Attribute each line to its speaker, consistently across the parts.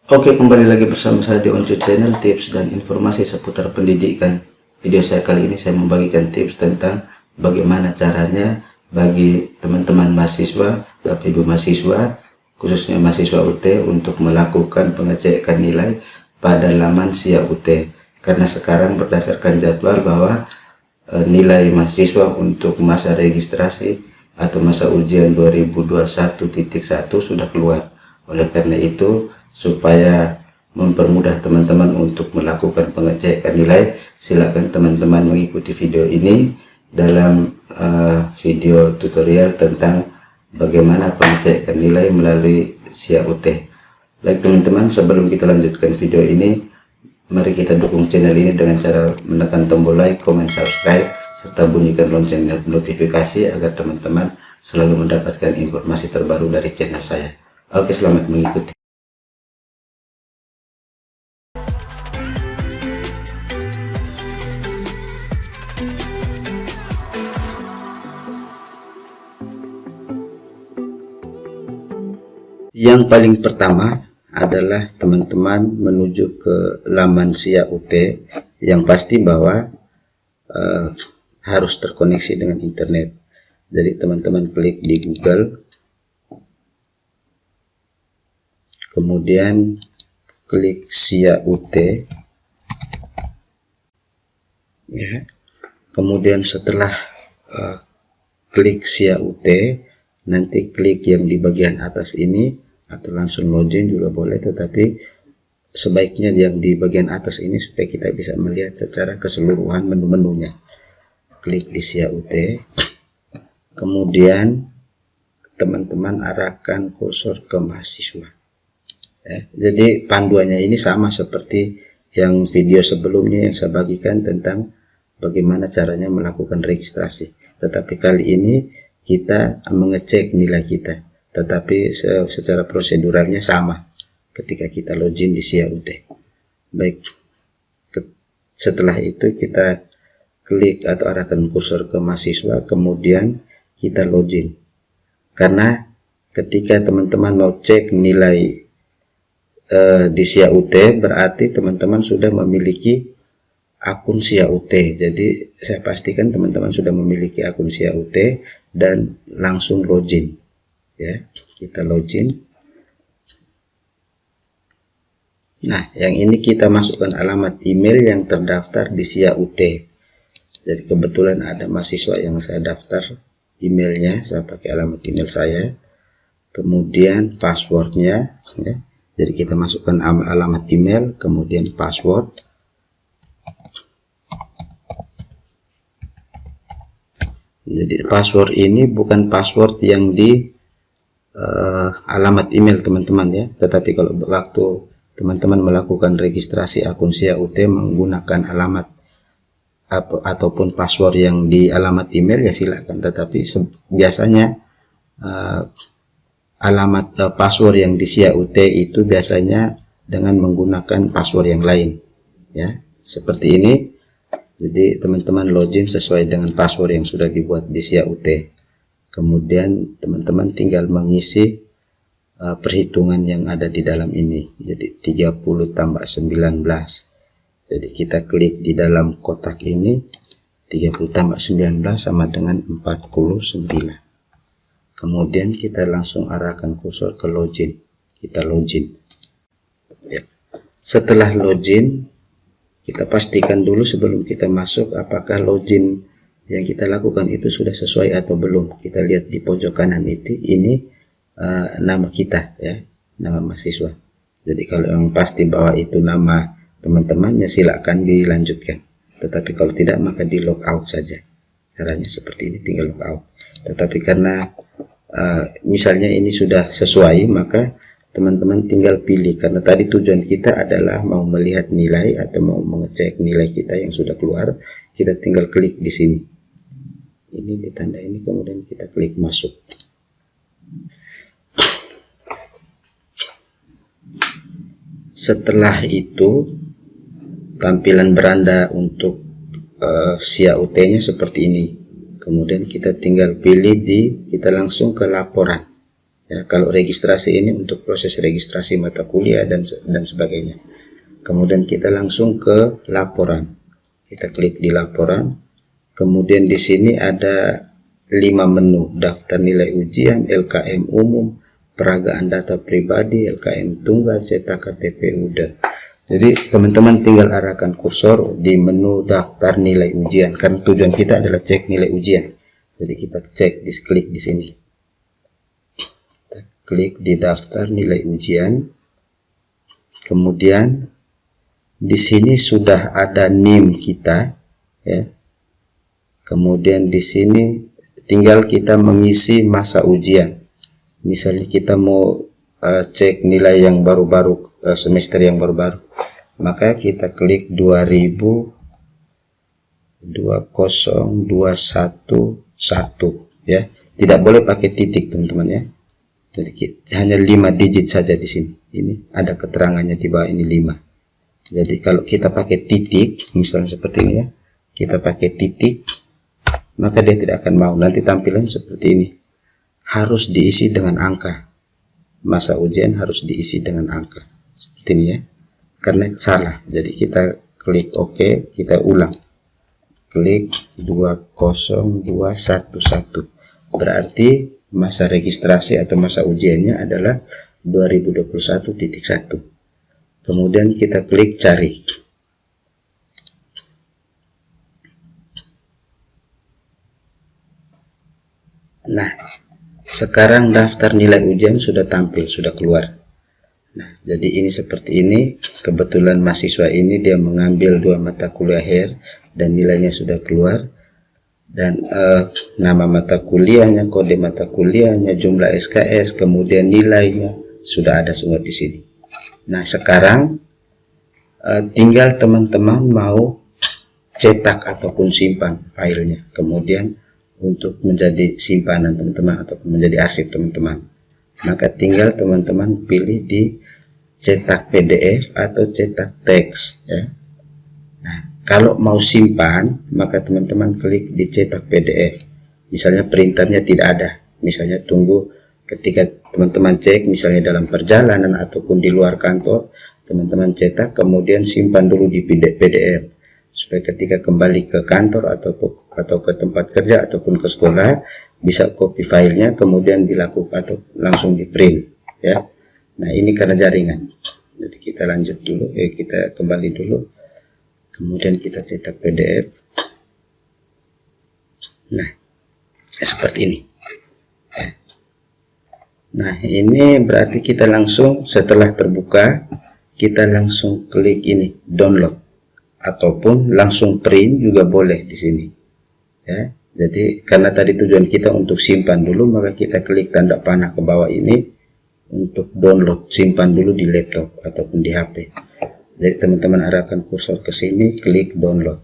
Speaker 1: Oke, kembali lagi bersama saya di Oncu Channel, tips dan informasi seputar pendidikan. Video saya kali ini saya membagikan tips tentang bagaimana caranya bagi teman-teman mahasiswa, Bapak Ibu mahasiswa, khususnya mahasiswa UT untuk melakukan pengecekan nilai pada laman SIA UT. Karena sekarang berdasarkan jadwal bahwa nilai mahasiswa untuk masa registrasi atau masa ujian 2021.1 sudah keluar. Oleh karena itu, supaya mempermudah teman-teman untuk melakukan pengecekan nilai, silakan teman-teman mengikuti video ini dalam video tutorial tentang bagaimana pengecekan nilai melalui SIA UT. Baik teman-teman, sebelum kita lanjutkan video ini, mari kita dukung channel ini dengan cara menekan tombol like, comment, subscribe, serta bunyikan lonceng notifikasi agar teman-teman selalu mendapatkan informasi terbaru dari channel saya. Oke, selamat mengikuti. Yang paling pertama adalah teman-teman menuju ke laman SIA UT yang pasti bahwa harus terkoneksi dengan internet. Jadi teman-teman klik di Google, kemudian klik SIA UT, ya. Kemudian setelah klik SIA UT, nanti klik yang di bagian atas ini, atau langsung login juga boleh, tetapi sebaiknya yang di bagian atas ini supaya kita bisa melihat secara keseluruhan menu-menunya. Klik di SIA UT, kemudian teman-teman arahkan kursor ke mahasiswa. Jadi panduannya ini sama seperti yang video sebelumnya yang saya bagikan tentang bagaimana caranya melakukan registrasi. Tetapi kali ini kita mengecek nilai kita, tetapi secara proseduralnya sama ketika kita login di SIA UT. Baik, setelah itu kita klik atau arahkan kursor ke mahasiswa, kemudian kita login. Karena ketika teman-teman mau cek nilai di SIA UT, berarti teman-teman sudah memiliki akun SIA UT. Jadi saya pastikan teman-teman sudah memiliki akun SIA UT dan langsung login. Ya, kita login. Nah, yang ini kita masukkan alamat email yang terdaftar di SIA UT. Jadi kebetulan ada mahasiswa yang saya daftar emailnya, saya pakai alamat email saya. Kemudian passwordnya, ya. Jadi kita masukkan alamat email, kemudian password. Jadi password ini bukan password yang di alamat email teman-teman ya, tetapi kalau waktu teman-teman melakukan registrasi akun SIA UT menggunakan alamat ataupun password yang di alamat email ya silakan, tetapi biasanya alamat password yang di SIA UT itu biasanya dengan menggunakan password yang lain ya, seperti ini. Jadi teman-teman login sesuai dengan password yang sudah dibuat di SIA UT. Kemudian teman-teman tinggal mengisi perhitungan yang ada di dalam ini. Jadi 30 tambah 19. Jadi kita klik di dalam kotak ini, 30 tambah 19 sama dengan 49. Kemudian kita langsung arahkan kursor ke login. Kita login. Ya. Setelah login, kita pastikan dulu sebelum kita masuk apakah login yang kita lakukan itu sudah sesuai atau belum. Kita lihat di pojok kanan itu, ini nama kita ya, nama mahasiswa. Jadi kalau yang pasti bahwa itu nama teman-teman ya silakan dilanjutkan, tetapi kalau tidak maka di log out saja. Caranya seperti ini, tinggal log out. Tetapi karena misalnya ini sudah sesuai, maka teman-teman tinggal pilih, karena tadi tujuan kita adalah mau melihat nilai atau mau mengecek nilai kita yang sudah keluar. Kita tinggal klik di sini, ini di tanda ini, kemudian kita klik masuk. Setelah itu tampilan beranda untuk SIA UT nya seperti ini. Kemudian kita tinggal pilih kita langsung ke laporan. Ya, kalau registrasi ini untuk proses registrasi mata kuliah dan sebagainya. Kemudian kita langsung ke laporan. Kita klik di laporan. Kemudian di sini ada 5 menu: daftar nilai ujian, LKM umum, peragaan data pribadi, LKM tunggal, cetak KTP udah. Jadi teman-teman tinggal arahkan kursor di menu daftar nilai ujian, karena tujuan kita adalah cek nilai ujian. Jadi kita cek, klik di sini. Klik di daftar nilai ujian. Kemudian di sini sudah ada NIM kita, ya. Kemudian di sini tinggal kita mengisi masa ujian. Misalnya kita mau cek nilai yang baru-baru, semester yang baru-baru, maka kita klik 2021 ya. Tidak boleh pakai titik, teman-teman ya. Jadi hanya 5 digit saja di sini. Ini ada keterangannya di bawah ini 5. Jadi kalau kita pakai titik, misalnya seperti ini ya, kita pakai titik, maka dia tidak akan mau. Nanti tampilan seperti ini. Harus diisi dengan angka. Masa ujian harus diisi dengan angka. Seperti ini ya. Karena salah. Jadi kita klik OK, kita ulang. Klik 20211. Berarti masa registrasi atau masa ujiannya adalah 2021.1. Kemudian kita klik cari. Nah, sekarang daftar nilai ujian sudah tampil, sudah keluar. Nah, jadi ini seperti ini. Kebetulan mahasiswa ini dia mengambil 2 mata kuliah akhir dan nilainya sudah keluar. Dan nama mata kuliahnya, kode mata kuliahnya, jumlah SKS, kemudian nilainya sudah ada semua di sini. Nah, sekarang tinggal teman-teman mau cetak ataupun simpan filenya, kemudian untuk menjadi simpanan teman-teman ataupun menjadi arsip teman-teman. Maka tinggal teman-teman pilih di cetak PDF atau cetak teks ya. Nah, kalau mau simpan, maka teman-teman klik di cetak PDF. Misalnya printernya tidak ada, misalnya tunggu ketika teman-teman cek, misalnya dalam perjalanan ataupun di luar kantor, teman-teman cetak, kemudian simpan dulu di PDF, supaya ketika kembali ke kantor atau ke tempat kerja ataupun ke sekolah, bisa copy filenya, kemudian dilakukan atau langsung di print ya. Nah, ini karena jaringan. Jadi kita lanjut dulu, kita kembali dulu. Kemudian kita cetak PDF. Nah, seperti ini. Nah, ini berarti kita langsung setelah terbuka, kita langsung klik ini, download. Ataupun langsung print juga boleh di sini. Ya, jadi karena tadi tujuan kita untuk simpan dulu, maka kita klik tanda panah ke bawah ini untuk download, simpan dulu di laptop ataupun di HP. Jadi teman-teman arahkan kursor ke sini, klik download.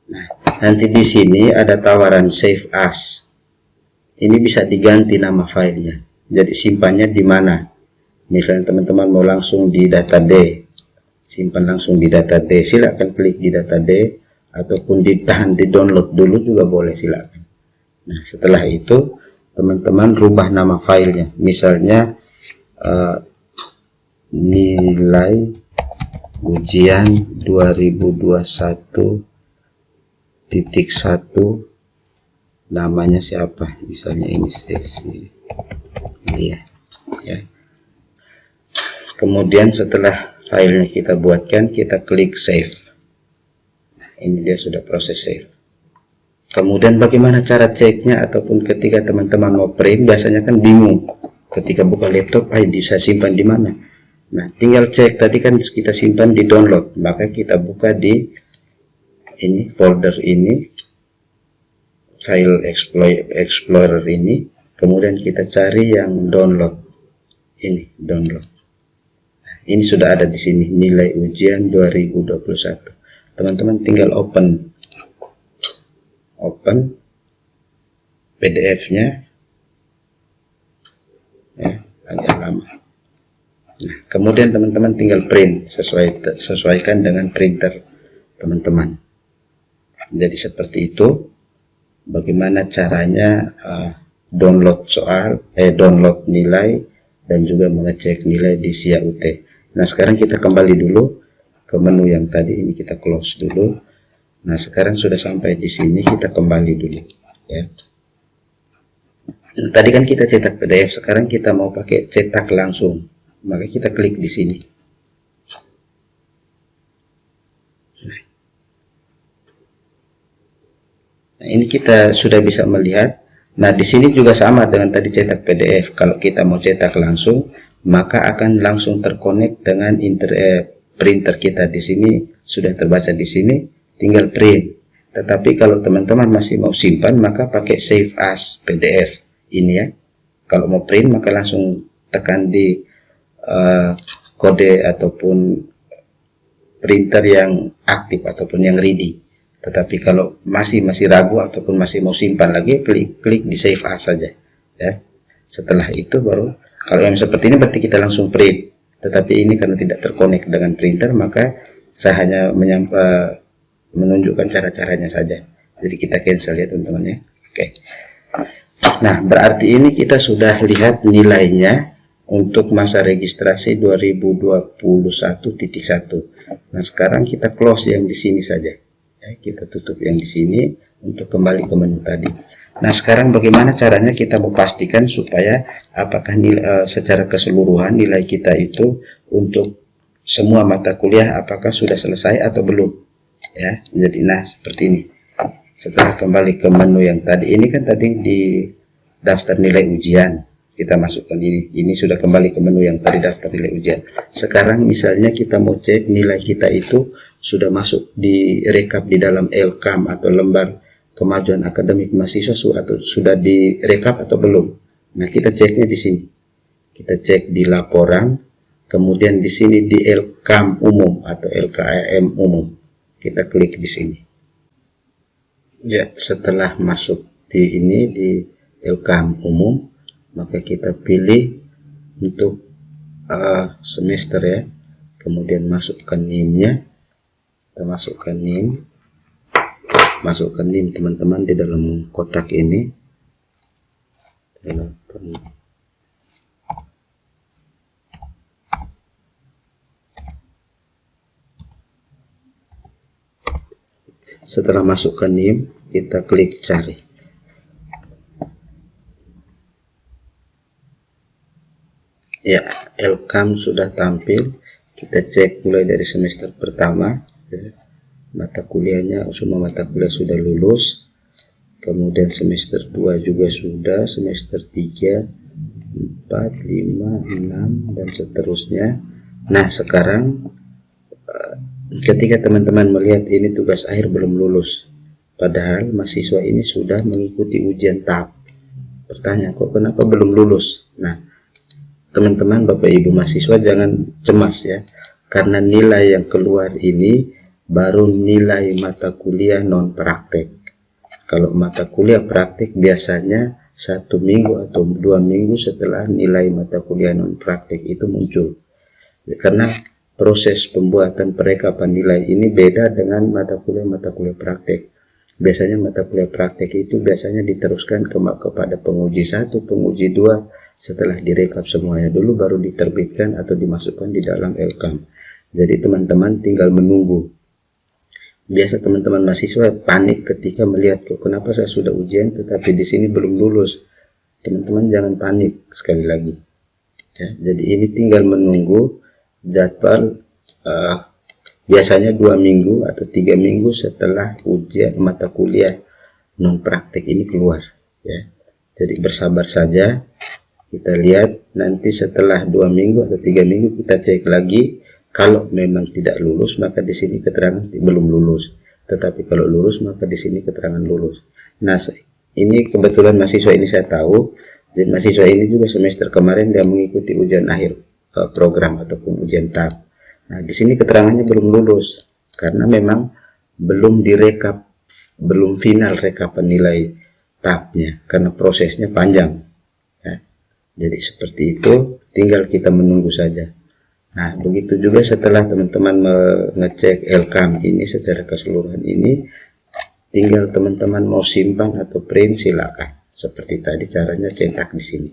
Speaker 1: Nah, nanti di sini ada tawaran save as. Ini bisa diganti nama filenya. Jadi simpannya di mana? Misalnya teman-teman mau langsung di data D, simpan langsung di data D, silakan klik di data D, ataupun ditahan di download dulu juga boleh, silakan. Nah, setelah itu teman-teman rubah nama filenya. Misalnya nilai ujian 2021.1, namanya siapa, misalnya ini sesi ya. Kemudian setelah filenya kita buatkan, kita klik save. Ini dia sudah proses save. Kemudian bagaimana cara ceknya, ataupun ketika teman-teman mau print, biasanya kan bingung ketika buka laptop, bisa simpan di mana. Nah, tinggal cek, tadi kan kita simpan di download, maka kita buka di ini, folder ini, file explorer ini, kemudian kita cari yang download ini, download. Nah, ini sudah ada di sini, nilai ujian 2021. Teman-teman tinggal open PDF-nya ya, agak lama. Nah, kemudian teman-teman tinggal print, sesuaikan dengan printer teman-teman. Jadi seperti itu bagaimana caranya download download nilai, dan juga mengecek nilai di SIA UT. Nah, sekarang kita kembali dulu ke menu yang tadi, ini kita close dulu. Nah, sekarang sudah sampai di sini, kita kembali dulu ya. Nah, tadi kan kita cetak PDF, sekarang kita mau pakai cetak langsung, maka kita klik di sini. Nah, ini kita sudah bisa melihat. Nah, di sini juga sama dengan tadi cetak PDF. Kalau kita mau cetak langsung, maka akan langsung terkonek dengan printer kita. Di sini sudah terbaca di sini, tinggal print. Tetapi kalau teman-teman masih mau simpan, maka pakai save as PDF ini ya. Kalau mau print, maka langsung tekan di kode ataupun printer yang aktif ataupun yang ready. Tetapi kalau masih ragu ataupun masih mau simpan lagi, klik di save as saja ya. Setelah itu baru, kalau yang seperti ini berarti kita langsung print. Tetapi ini karena tidak terkonek dengan printer, maka saya hanya menunjukkan cara-caranya saja. Jadi kita cancel ya teman-teman ya. Oke. Nah, berarti ini kita sudah lihat nilainya untuk masa registrasi 2021.1. Nah, sekarang kita close yang di sini saja. Kita tutup yang di sini untuk kembali ke menu tadi. Nah, sekarang bagaimana caranya kita memastikan supaya apakah secara keseluruhan nilai kita itu untuk semua mata kuliah apakah sudah selesai atau belum ya. Jadi nah seperti ini. Setelah kembali ke menu yang tadi, ini kan tadi di daftar nilai ujian kita masukkan ini sudah kembali ke menu yang tadi daftar nilai ujian. Sekarang misalnya kita mau cek nilai kita itu sudah masuk di rekap di dalam LKAM atau lembar kemajuan akademik mahasiswa atau sudah direkap atau belum. Nah, kita ceknya di sini. Kita cek di laporan, kemudian di sini di LKAM umum atau LKAM umum. Kita klik di sini. Ya, setelah masuk di ini di LKAM umum, maka kita pilih untuk semester ya. Kemudian masukkan NIM-nya. Kita masukkan NIM teman-teman di dalam kotak ini. Setelah masukkan NIM, kita klik cari. Ya, LKAM sudah tampil. Kita cek mulai dari semester pertama ya. Mata kuliahnya, semua mata kuliah sudah lulus. Kemudian semester 2 juga sudah, semester 3, 4, 5, 6 dan seterusnya. Nah, sekarang ketika teman-teman melihat ini tugas akhir belum lulus, padahal mahasiswa ini sudah mengikuti ujian tahap. Pertanyaan, kok kenapa belum lulus? Nah, teman-teman Bapak Ibu mahasiswa jangan cemas ya, karena nilai yang keluar ini baru nilai mata kuliah non praktek. Kalau mata kuliah praktek biasanya 1 minggu atau 2 minggu setelah nilai mata kuliah non praktek itu muncul. Karena proses pembuatan perekapan nilai ini beda dengan mata kuliah praktek. Biasanya mata kuliah praktek itu biasanya diteruskan kepada penguji 1, penguji 2, setelah direkap semuanya dulu baru diterbitkan atau dimasukkan di dalam LKAM. Jadi teman-teman tinggal menunggu. Biasa teman-teman mahasiswa panik ketika melihat, kok kenapa saya sudah ujian tetapi di sini belum lulus. Teman-teman jangan panik sekali lagi. Ya, jadi ini tinggal menunggu jadwal biasanya 2 minggu atau 3 minggu setelah ujian mata kuliah non praktek ini keluar. Ya, jadi bersabar saja. Kita lihat nanti setelah 2 minggu atau 3 minggu kita cek lagi. Kalau memang tidak lulus, maka di sini keterangan belum lulus. Tetapi kalau lulus, maka di sini keterangan lulus. Nah, ini kebetulan mahasiswa ini saya tahu. Dan mahasiswa ini juga semester kemarin dia mengikuti ujian akhir program ataupun ujian tahap. Nah, di sini keterangannya belum lulus karena memang belum direkap, belum final rekapan nilai tahapnya karena prosesnya panjang. Ya. Jadi seperti itu, tinggal kita menunggu saja. Nah, begitu juga setelah teman-teman mengecek LKAM ini secara keseluruhan ini, tinggal teman-teman mau simpan atau print silakan. seperti tadi caranya cetak di sini.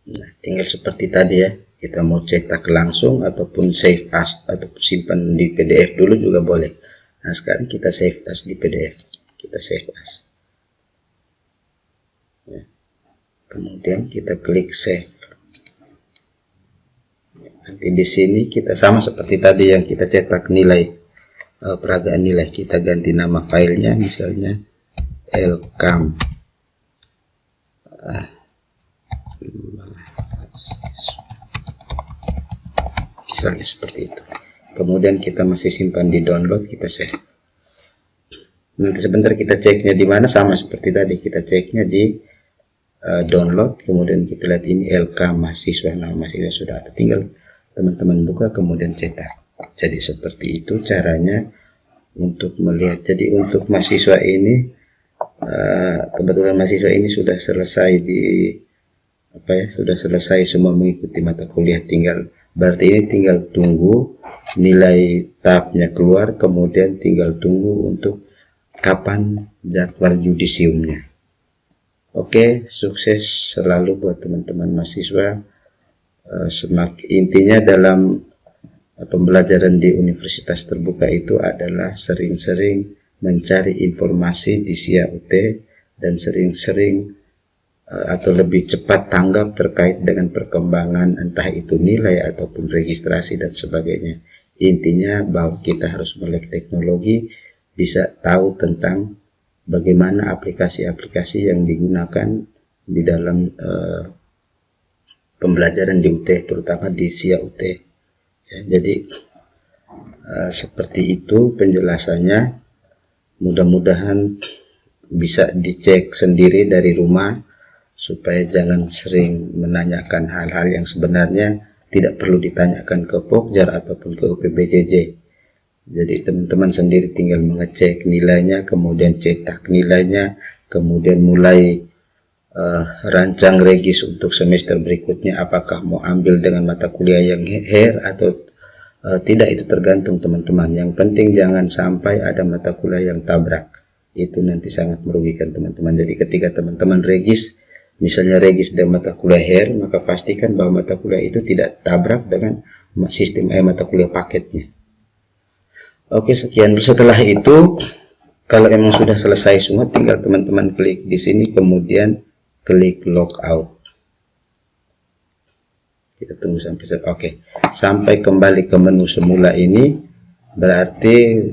Speaker 1: Nah, tinggal seperti tadi ya, kita mau cetak langsung ataupun save as ataupun simpan di PDF dulu juga boleh. Nah, sekarang kita save as di PDF, kita save as ya. Kemudian kita klik save. Nanti di sini kita sama seperti tadi yang kita cetak nilai, peragaan nilai, kita ganti nama filenya misalnya Elkam, misalnya seperti itu. Kemudian kita masih simpan di download, kita save. Nanti sebentar kita ceknya di mana, sama seperti tadi, kita ceknya di download. Kemudian kita lihat ini LK mahasiswa, nama mahasiswa sudah ada, tinggal teman-teman buka kemudian cetak. Jadi seperti itu caranya untuk melihat. Jadi untuk mahasiswa ini, kebetulan mahasiswa ini sudah selesai sudah selesai semua mengikuti mata kuliah, berarti ini tinggal tunggu nilai tahapnya keluar, kemudian tinggal tunggu untuk kapan jadwal yudisiumnya. Oke, sukses selalu buat teman-teman mahasiswa. Intinya dalam pembelajaran di universitas terbuka itu adalah sering-sering mencari informasi di SIA UT dan sering-sering atau lebih cepat tanggap terkait dengan perkembangan entah itu nilai ataupun registrasi dan sebagainya. Intinya bahwa kita harus melek teknologi, bisa tahu tentang bagaimana aplikasi-aplikasi yang digunakan di dalam pembelajaran di UT, terutama di SIA UT ya. Jadi seperti itu penjelasannya, mudah-mudahan bisa dicek sendiri dari rumah supaya jangan sering menanyakan hal-hal yang sebenarnya tidak perlu ditanyakan ke Pokjar ataupun ke UPBJJ. Jadi teman-teman sendiri tinggal mengecek nilainya, kemudian cetak nilainya, kemudian mulai rancang regis untuk semester berikutnya, apakah mau ambil dengan mata kuliah yang HER atau tidak, itu tergantung teman-teman. Yang penting jangan sampai ada mata kuliah yang tabrak, itu nanti sangat merugikan teman-teman. Jadi ketika teman-teman regis, misalnya regis dengan mata kuliah HER, maka pastikan bahwa mata kuliah itu tidak tabrak dengan sistem mata kuliah paketnya. Oke, sekian. Setelah itu, kalau emang sudah selesai semua, tinggal teman-teman klik di sini, kemudian klik logout. Kita tunggu sampai selesai. Oke, sampai kembali ke menu semula ini, berarti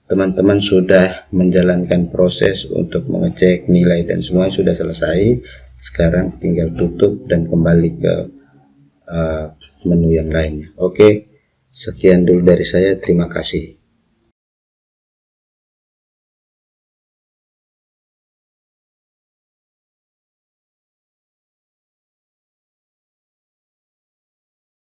Speaker 1: teman-teman sudah menjalankan proses untuk mengecek nilai dan semua sudah selesai. Sekarang tinggal tutup dan kembali ke menu yang lainnya. Oke, sekian dulu dari saya. Terima kasih.